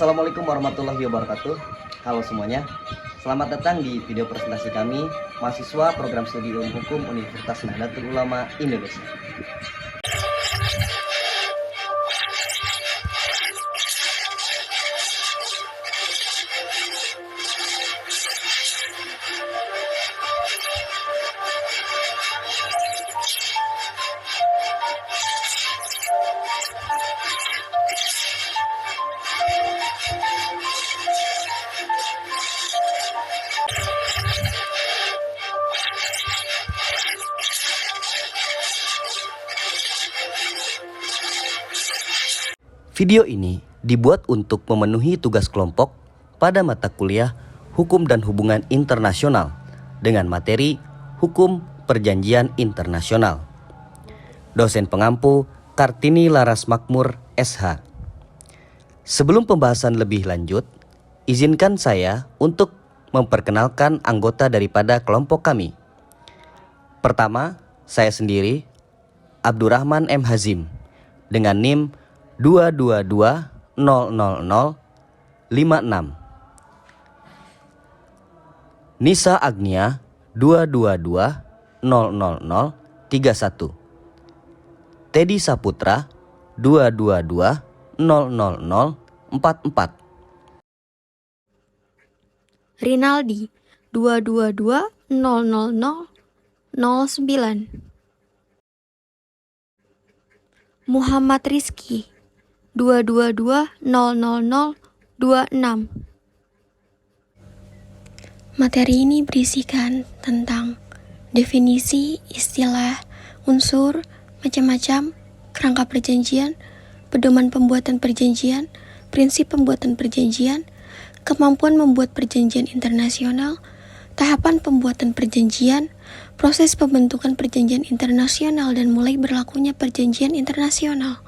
Assalamualaikum warahmatullahi wabarakatuh. Halo semuanya, selamat datang di video presentasi kami, mahasiswa program studi ilmu hukum Universitas Nahdlatul Ulama Indonesia. Video ini dibuat untuk memenuhi tugas kelompok pada mata kuliah Hukum dan Hubungan Internasional dengan materi Hukum Perjanjian Internasional. Dosen pengampu Kartini Laras Makmur, SH. Sebelum pembahasan lebih lanjut, izinkan saya untuk memperkenalkan anggota daripada kelompok kami. Pertama, saya sendiri, Abdurrahman M. Hazim, dengan NIM 222-000-56. Nisa Agnia 222-000-31. Teddy Saputra 222-000-44. Rinaldi 222-000-09. Muhammad Rizki 222-000-26. Materi ini berisikan tentang definisi, istilah, unsur, macam-macam, kerangka perjanjian, pedoman pembuatan perjanjian, prinsip pembuatan perjanjian, kemampuan membuat perjanjian internasional, tahapan pembuatan perjanjian, proses pembentukan perjanjian internasional dan mulai berlakunya perjanjian internasional.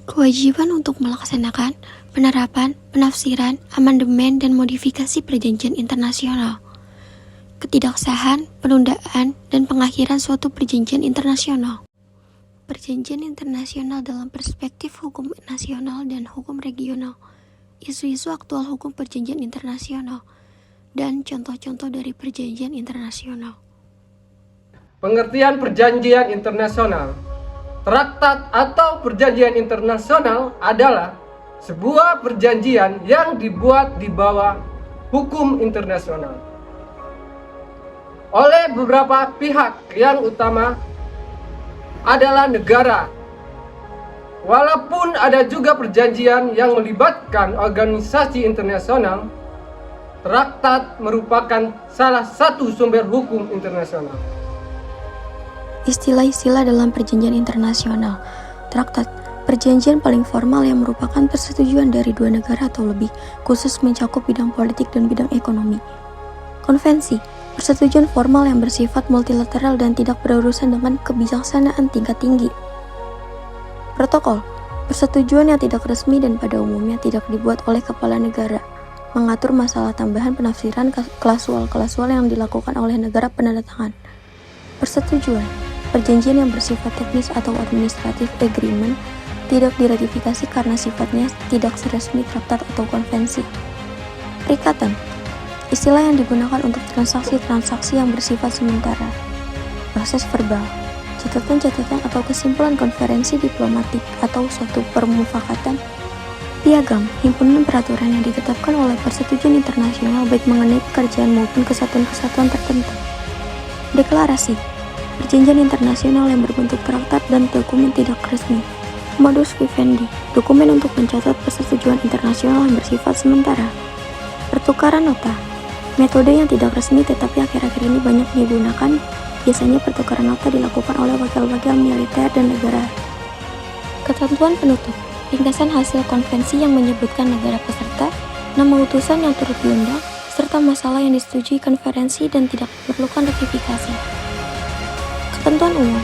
Kewajiban untuk melaksanakan penerapan, penafsiran, amandemen, dan modifikasi perjanjian internasional. Ketidaksahan, penundaan, dan pengakhiran suatu perjanjian internasional. Perjanjian internasional dalam perspektif hukum nasional dan hukum regional. Isu-isu aktual hukum perjanjian internasional. Dan contoh-contoh dari perjanjian internasional. Pengertian perjanjian internasional. Traktat atau perjanjian internasional adalah sebuah perjanjian yang dibuat di bawah hukum internasional oleh beberapa pihak yang utama adalah negara. Walaupun ada juga perjanjian yang melibatkan organisasi internasional, traktat merupakan salah satu sumber hukum internasional. Istilah-istilah dalam perjanjian internasional. Traktat, perjanjian paling formal yang merupakan persetujuan dari dua negara atau lebih, khusus mencakup bidang politik dan bidang ekonomi. Konvensi, persetujuan formal yang bersifat multilateral dan tidak berurusan dengan kebijaksanaan tingkat tinggi. Protokol, persetujuan yang tidak resmi dan pada umumnya tidak dibuat oleh kepala negara, mengatur masalah tambahan penafsiran klausul-klausul yang dilakukan oleh negara penandatangan. Persetujuan, perjanjian yang bersifat teknis atau administratif agreement tidak diratifikasi karena sifatnya tidak seresmi traktat atau konvensi. Perikatan, istilah yang digunakan untuk transaksi-transaksi yang bersifat sementara. Proses verbal, catatan-catatan atau kesimpulan konferensi diplomatik atau suatu permufakatan. Piagam, himpunan peraturan yang ditetapkan oleh persetujuan internasional baik mengenai pekerjaan maupun kesatuan-kesatuan tertentu. Deklarasi, perjanjian internasional yang berbentuk traktat dan dokumen tidak resmi. Modus vivendi, dokumen untuk mencatat persetujuan internasional yang bersifat sementara. Pertukaran nota, metode yang tidak resmi tetapi akhir-akhir ini banyak digunakan. Biasanya pertukaran nota dilakukan oleh wakil-wakil militer dan negara. Ketentuan penutup, ringkasan hasil konvensi yang menyebutkan negara peserta, nama utusan yang turut diundang, serta masalah yang disetujui konferensi dan tidak diperlukan ratifikasi. Ketentuan umum,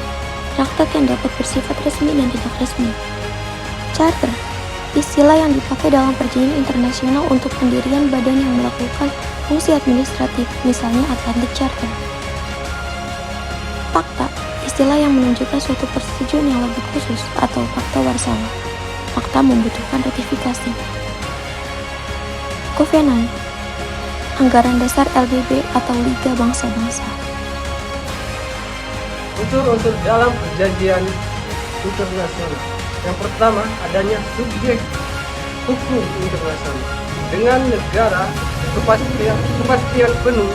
traktat yang dapat bersifat resmi dan tidak resmi. Charter, istilah yang dipakai dalam perjanjian internasional untuk pendirian badan yang melakukan fungsi administratif, misalnya Atlantic Charter. Fakta, istilah yang menunjukkan suatu persetujuan yang lebih khusus atau fakta Warsawa. Fakta membutuhkan ratifikasi. Kovenan, Anggaran Dasar LBB atau Liga Bangsa-Bangsa. Unsur-unsur dalam perjanjian internasional. Yang pertama, adanya subjek hukum internasional dengan negara kepastian penuh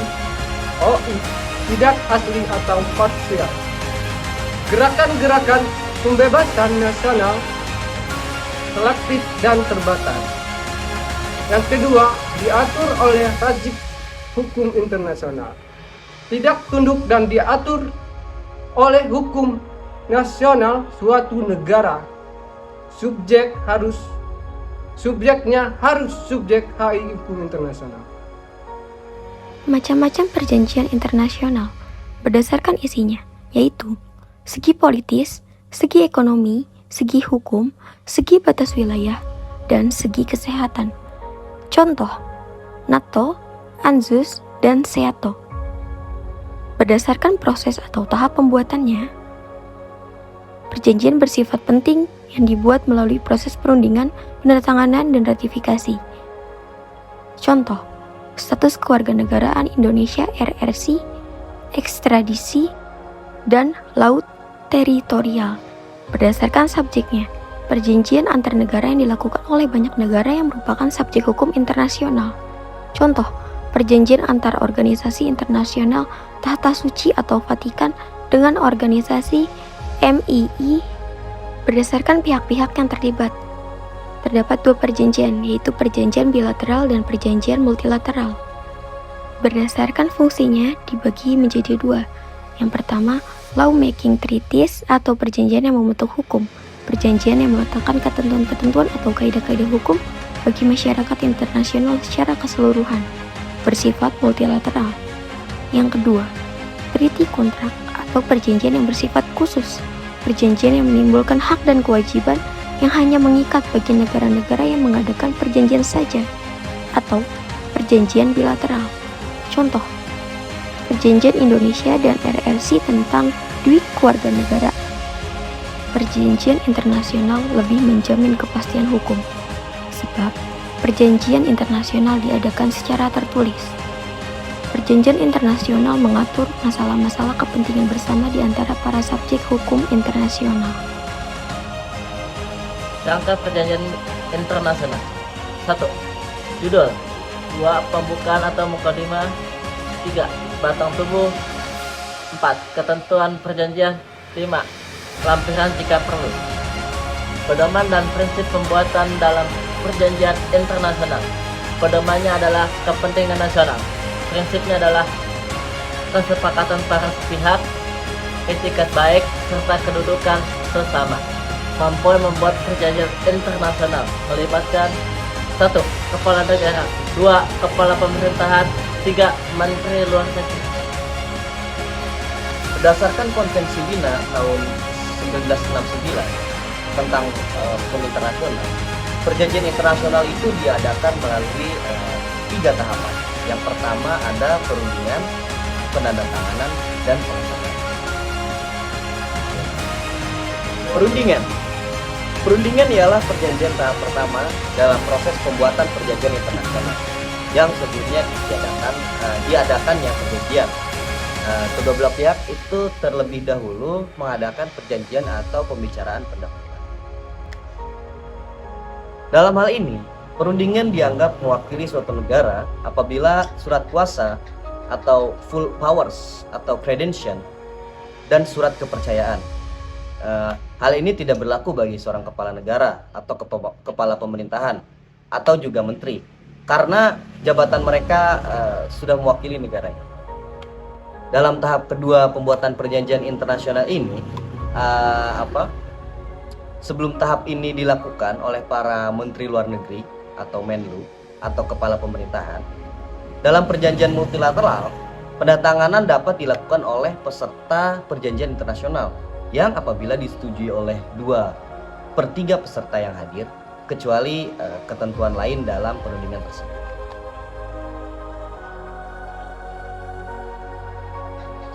OI tidak asli atau parsial. Gerakan-gerakan pembebasan nasional selektif dan terbatas. Yang kedua, diatur oleh rajib hukum internasional. Tidak tunduk dan diatur oleh hukum nasional suatu negara. Subjeknya harus subjek HI hukum internasional. Macam-macam perjanjian internasional berdasarkan isinya, yaitu segi politis, segi ekonomi, segi hukum, segi batas wilayah, dan segi kesehatan. Contoh, NATO, ANZUS, dan SEATO. Berdasarkan proses atau tahap pembuatannya, perjanjian bersifat penting yang dibuat melalui proses perundingan, penandatanganan, dan ratifikasi. Contoh, status kewarganegaraan Indonesia RRC, ekstradisi, dan laut teritorial. Berdasarkan subjeknya, perjanjian antar negara yang dilakukan oleh banyak negara yang merupakan subjek hukum internasional. Contoh, perjanjian antar organisasi internasional Tahta Suci atau Vatikan dengan organisasi MII berdasarkan pihak-pihak yang terlibat. Terdapat dua perjanjian, yaitu perjanjian bilateral dan perjanjian multilateral. Berdasarkan fungsinya dibagi menjadi dua. Yang pertama, lawmaking treaties atau perjanjian yang membentuk hukum. Perjanjian yang meletakkan ketentuan-ketentuan atau kaidah-kaidah hukum bagi masyarakat internasional secara keseluruhan, bersifat multilateral. Yang kedua, treaty kontrak atau perjanjian yang bersifat khusus, perjanjian yang menimbulkan hak dan kewajiban yang hanya mengikat bagi negara-negara yang mengadakan perjanjian saja, atau perjanjian bilateral. Contoh, perjanjian Indonesia dan RRC tentang Dwikewarganegara. Perjanjian internasional lebih menjamin kepastian hukum, sebab perjanjian internasional diadakan secara tertulis. Perjanjian internasional mengatur masalah-masalah kepentingan bersama di antara para subjek hukum internasional. Rangka perjanjian internasional. 1. Judul. 2. Pembukaan atau mukadimah. 3. Batang tubuh. 4. Ketentuan perjanjian. 5. Lampiran jika perlu. Pedoman dan prinsip pembuatan dalam perjanjian internasional. Pedomannya adalah kepentingan nasional. Prinsipnya adalah kesepakatan para pihak, etikat baik, serta kedudukan sesama. Mampu membuat perjanjian internasional melibatkan 1. Kepala negara, 2. Kepala pemerintahan, 3. Menteri Luar Negeri. Berdasarkan Konvensi Wina tahun 1969 tentang hukum internasional, perjanjian internasional itu diadakan melalui 3 tahapan. Yang pertama ada perundingan, penandatanganan, dan pelaksanaan. Perundingan ialah perjanjian tahap pertama dalam proses pembuatan perjanjian internasional yang sebelumnya diadakannya perjanjian. Kedua belah pihak itu terlebih dahulu mengadakan perjanjian atau pembicaraan pendahuluan. Dalam hal ini, perundingan dianggap mewakili suatu negara apabila surat kuasa atau full powers atau credential dan surat kepercayaan. Hal ini tidak berlaku bagi seorang kepala negara atau kepala pemerintahan atau juga menteri, karena jabatan mereka sudah mewakili negaranya. Dalam tahap kedua pembuatan perjanjian internasional ini, sebelum tahap ini dilakukan oleh para menteri luar negeri atau Menlu atau kepala pemerintahan, dalam perjanjian multilateral, penandatanganan dapat dilakukan oleh peserta perjanjian internasional yang apabila disetujui oleh 2/3 peserta yang hadir, kecuali ketentuan lain dalam perundingan tersebut.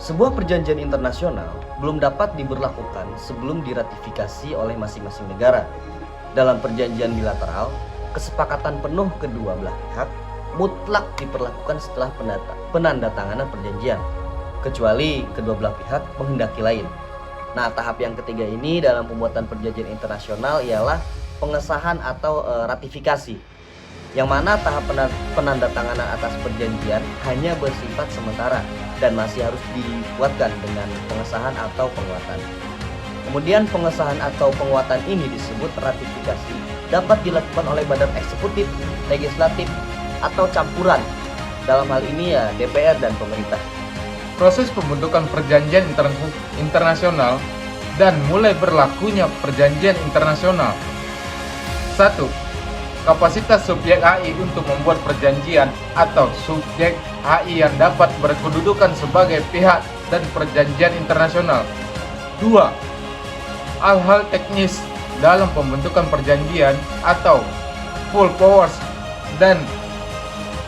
Sebuah perjanjian internasional belum dapat diberlakukan sebelum diratifikasi oleh masing-masing negara. Dalam perjanjian bilateral, kesepakatan penuh kedua belah pihak mutlak diperlakukan setelah penandatanganan perjanjian, kecuali kedua belah pihak menghendaki lain. Nah, tahap yang ketiga ini dalam pembuatan perjanjian internasional ialah pengesahan atau ratifikasi, yang mana tahap penandatanganan atas perjanjian hanya bersifat sementara dan masih harus dikuatkan dengan pengesahan atau penguatan. Kemudian pengesahan atau penguatan ini disebut ratifikasi, dapat dilakukan oleh badan eksekutif, legislatif, atau campuran. Dalam hal ini ya DPR dan pemerintah. Proses pembentukan perjanjian internasional dan mulai berlakunya perjanjian internasional. 1. Kapasitas subjek HI untuk membuat perjanjian atau subjek HI yang dapat berkedudukan sebagai pihak dan perjanjian internasional. 2. Hal-hal teknis dalam pembentukan perjanjian atau full powers dan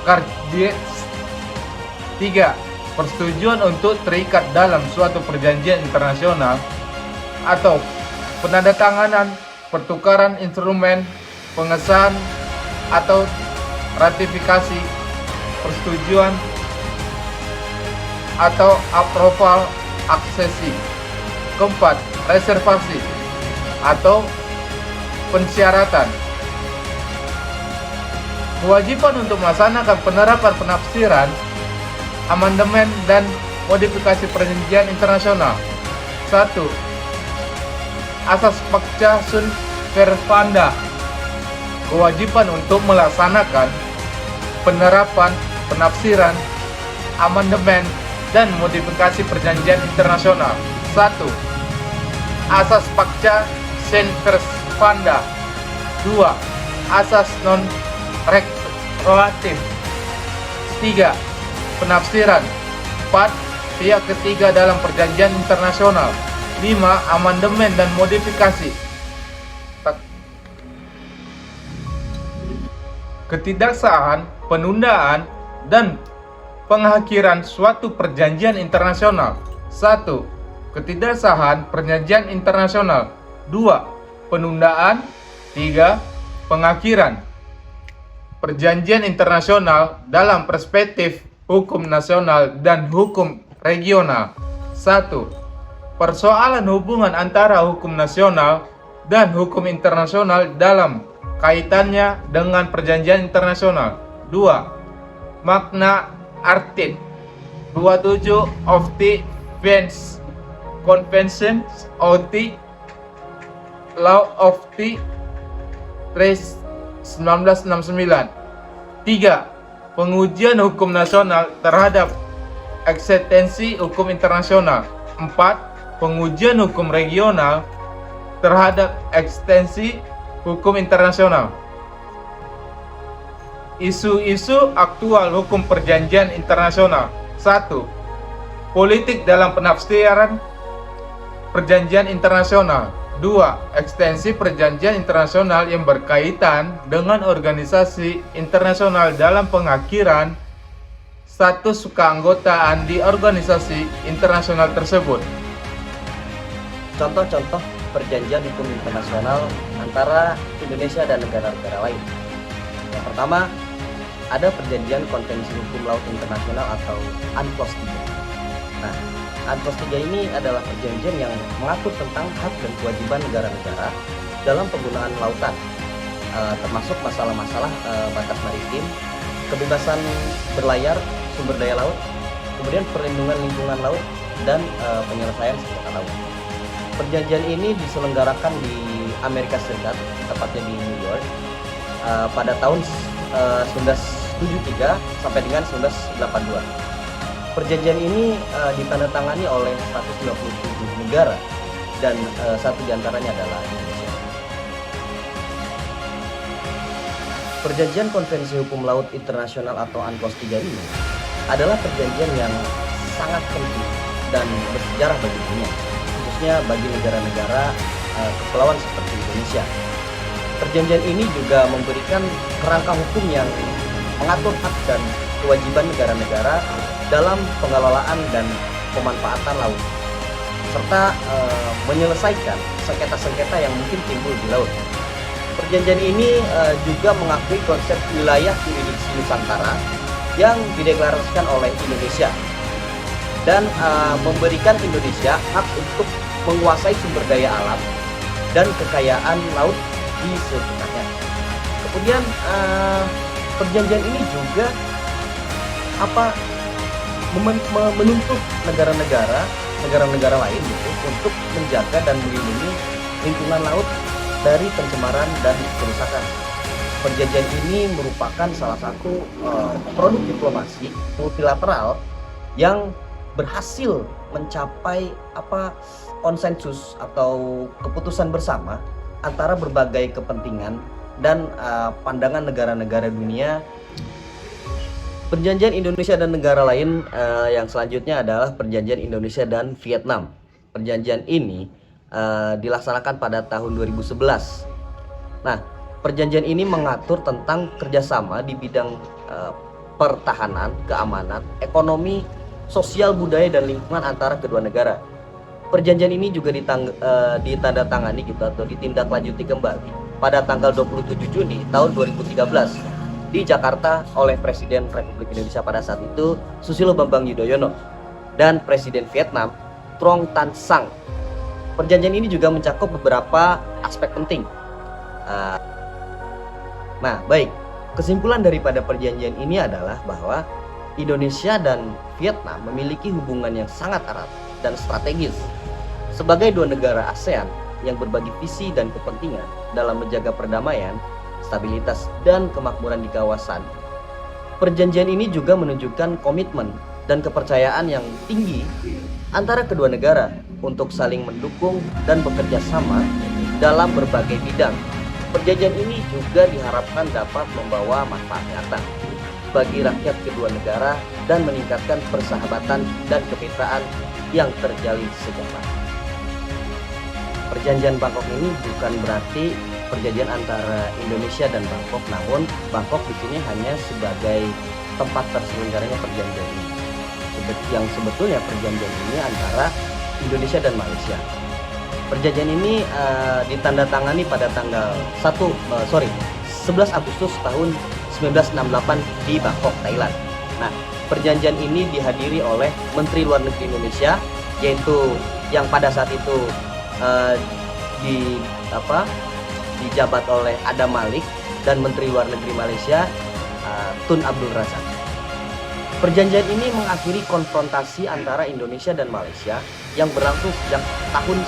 cardiacs. 3. Persetujuan untuk terikat dalam suatu perjanjian internasional atau penandatanganan, pertukaran instrumen, pengesahan atau ratifikasi, persetujuan atau approval aksesi. 4. Reservasi atau pensyaratan. Kewajiban untuk melaksanakan penerapan penafsiran, amandemen, dan modifikasi perjanjian internasional. 1. Asas Pacta sunt servanda. Kewajiban untuk melaksanakan penerapan, penafsiran, amandemen, dan modifikasi perjanjian internasional. 1. Asas Pacta sunt servanda. 2. Asas non retroaktif. 3. Penafsiran. 4. Pihak ketiga dalam perjanjian internasional. 5. Amandemen dan modifikasi. Ketidaksahan, penundaan, dan pengakhiran suatu perjanjian internasional. 1. Ketidaksahan perjanjian internasional. 2. Penundaan. 3. Pengakhiran perjanjian internasional dalam perspektif hukum nasional dan hukum regional. 1. Persoalan hubungan antara hukum nasional dan hukum internasional dalam kaitannya dengan perjanjian internasional. 2. Makna arti 27 of the Venice Convention of the Law of the Race 1969. 3. Pengujian hukum nasional terhadap eksistensi hukum internasional. 4. Pengujian hukum regional terhadap eksistensi hukum internasional. Isu-isu aktual hukum perjanjian internasional. 1. Politik dalam penafsiran perjanjian internasional. 2. Ekstensi perjanjian internasional yang berkaitan dengan organisasi internasional dalam pengakhiran status keanggotaan di organisasi internasional tersebut. Contoh-contoh perjanjian hukum internasional antara Indonesia dan negara-negara lain. Yang pertama, ada perjanjian konvensi hukum laut internasional atau UNCLOS 3. Nah, UNCLOS 3 ini adalah perjanjian yang mengatur tentang hak dan kewajiban negara-negara dalam penggunaan lautan, termasuk masalah-masalah batas maritim, kebebasan berlayar, sumber daya laut, kemudian perlindungan lingkungan laut, dan penyelesaian sengketa laut. Perjanjian ini diselenggarakan di Amerika Serikat, tepatnya di New York, pada tahun 1973 sampai dengan 1982. Perjanjian ini ditandatangani oleh 157 negara dan satu diantaranya adalah Indonesia. Perjanjian Konvensi Hukum Laut Internasional atau UNCLOS 3 ini adalah perjanjian yang sangat penting dan bersejarah bagi dunia, khususnya bagi negara-negara kepulauan seperti Indonesia. Perjanjian ini juga memberikan kerangka hukum yang mengatur hak dan kewajiban negara-negara dalam pengelolaan dan pemanfaatan laut, serta menyelesaikan sengketa-sengketa yang mungkin timbul di laut. Perjanjian ini juga mengakui konsep wilayah jurisdiksi Nusantara yang dideklarasikan oleh Indonesia dan memberikan Indonesia hak untuk menguasai sumber daya alam dan kekayaan laut di sekitarnya. Kemudian perjanjian ini juga menuntut negara-negara lain gitu, untuk menjaga dan melindungi lingkungan laut dari pencemaran dan kerusakan. Perjanjian ini merupakan salah satu produk diplomasi multilateral yang berhasil mencapai konsensus atau keputusan bersama antara berbagai kepentingan dan pandangan negara-negara dunia. Perjanjian Indonesia dan negara lain yang selanjutnya adalah Perjanjian Indonesia dan Vietnam. Perjanjian ini dilaksanakan pada tahun 2011. Nah, perjanjian ini mengatur tentang kerjasama di bidang pertahanan, keamanan, ekonomi, sosial, budaya, dan lingkungan antara kedua negara. Perjanjian ini juga ditandatangani gitu atau ditindaklanjuti kembali pada tanggal 27 Juni tahun 2013 di Jakarta oleh Presiden Republik Indonesia pada saat itu Susilo Bambang Yudhoyono dan Presiden Vietnam Trong Tan Sang. Perjanjian ini juga mencakup beberapa aspek penting. Nah, baik, kesimpulan daripada perjanjian ini adalah bahwa Indonesia dan Vietnam memiliki hubungan yang sangat erat dan strategis. Sebagai dua negara ASEAN yang berbagi visi dan kepentingan dalam menjaga perdamaian, stabilitas, dan kemakmuran di kawasan, perjanjian ini juga menunjukkan komitmen dan kepercayaan yang tinggi antara kedua negara untuk saling mendukung dan bekerja sama dalam berbagai bidang. Perjanjian ini juga diharapkan dapat membawa manfaat nyata bagi rakyat kedua negara dan meningkatkan persahabatan dan kemitraan yang terjalin sejak lama. Perjanjian Bangkok ini bukan berarti perjanjian antara Indonesia dan Bangkok, namun Bangkok di sini hanya sebagai tempat terselenggaranya perjanjian ini. Yang sebetulnya perjanjian ini antara Indonesia dan Malaysia. Perjanjian ini ditandatangani pada tanggal 11 Agustus tahun 1968 di Bangkok, Thailand. Nah, perjanjian ini dihadiri oleh Menteri Luar Negeri Indonesia, yaitu yang pada saat itu dijabat oleh Adam Malik, dan Menteri Luar Negeri Malaysia Tun Abdul Razak. Perjanjian ini mengakhiri konfrontasi antara Indonesia dan Malaysia yang berlangsung sejak tahun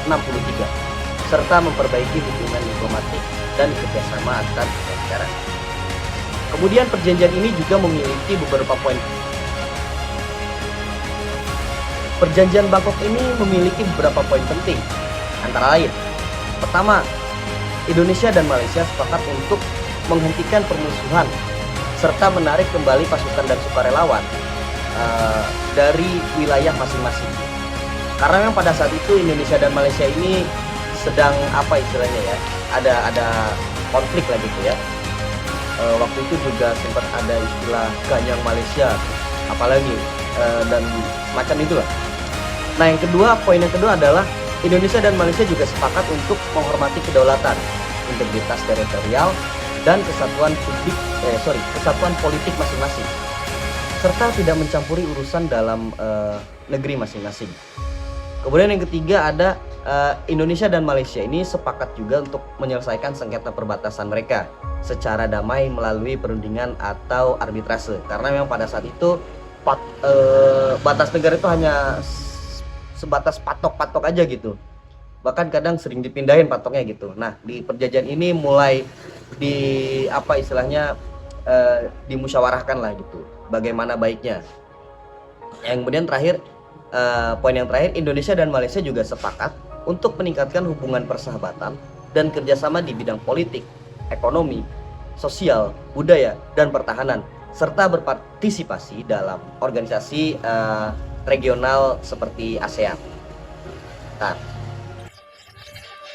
1963 serta memperbaiki hubungan diplomatik dan kerjasama antar negara. Kemudian perjanjian ini juga memiliki beberapa poin. Perjanjian Bangkok ini memiliki beberapa poin penting. Antara lain, pertama, Indonesia dan Malaysia sepakat untuk menghentikan permusuhan serta menarik kembali pasukan dan sukarelawan dari wilayah masing-masing. Karena memang pada saat itu Indonesia dan Malaysia ini sedang ada konflik lah gitu ya. Waktu itu juga sempat ada istilah ganyang Malaysia, apalagi dan semacam itulah. Nah, poin yang kedua adalah Indonesia dan Malaysia juga sepakat untuk menghormati kedaulatan, integritas teritorial, dan kesatuan politik masing-masing, serta tidak mencampuri urusan dalam negeri masing-masing. Kemudian yang ketiga ada Indonesia dan Malaysia ini sepakat juga untuk menyelesaikan sengketa perbatasan mereka secara damai melalui perundingan atau arbitrase, karena memang pada saat itu batas negara itu hanya sebatas patok-patok aja gitu, bahkan kadang sering dipindahin patoknya gitu. Nah, di perjanjian ini mulai dimusyawarahkan lah gitu bagaimana baiknya. Yang kemudian poin yang terakhir, Indonesia dan Malaysia juga sepakat untuk meningkatkan hubungan persahabatan dan kerjasama di bidang politik, ekonomi, sosial, budaya, dan pertahanan, serta berpartisipasi dalam organisasi regional seperti ASEAN. Nah,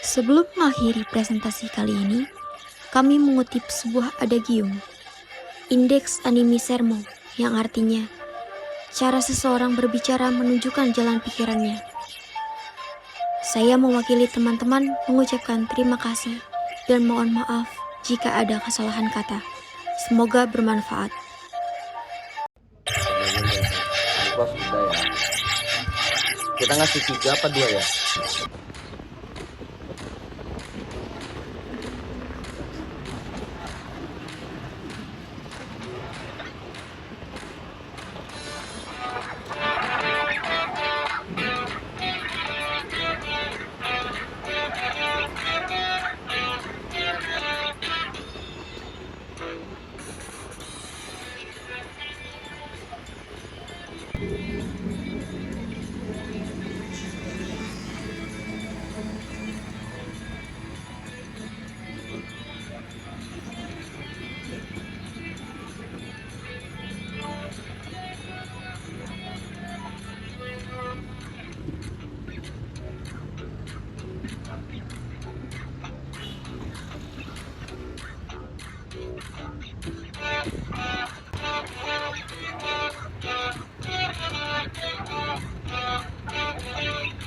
sebelum mengakhiri presentasi kali ini, kami mengutip sebuah adagium, Indeks Animi Sermo, yang artinya cara seseorang berbicara menunjukkan jalan pikirannya. Saya mewakili teman-teman mengucapkan terima kasih dan mohon maaf jika ada kesalahan kata. Semoga bermanfaat. Bos udah ya. Kita ngasih 3 apa 2 ya?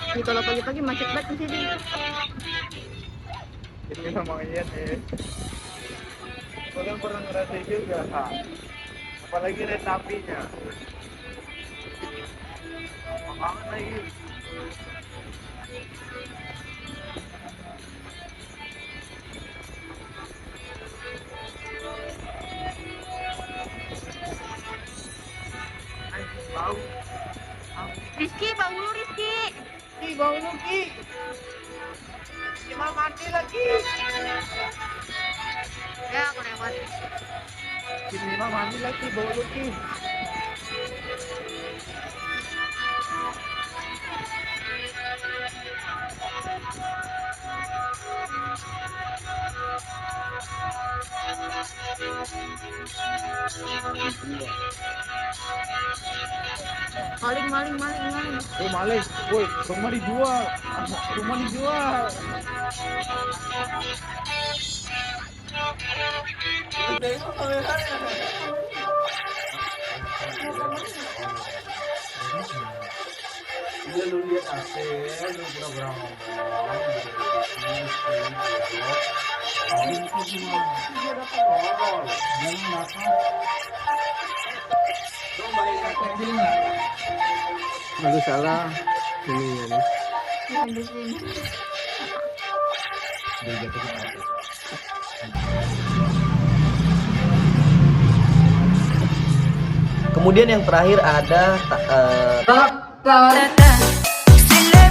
Nih, kalau pagi-pagi macet banget di sini. Ini memang iya nih. Gue kan pernah ngerasain juga, Kak. Apalagi kereta apinya. Lama banget lagi. Tahu. Rizky, bau lu Rizky. Ki, bau lu Ki. Cuma mati lagi. Ya, aku lewat. Ini mah mati lagi bau lu Ki. Maling. Oh maling, woi rumah dijual, rumah dijual. Dia lu lihat AC, lu pura-pura Lalu salah ini ya nih. Di sini. Kemudian yang terakhir ada Tak Sile,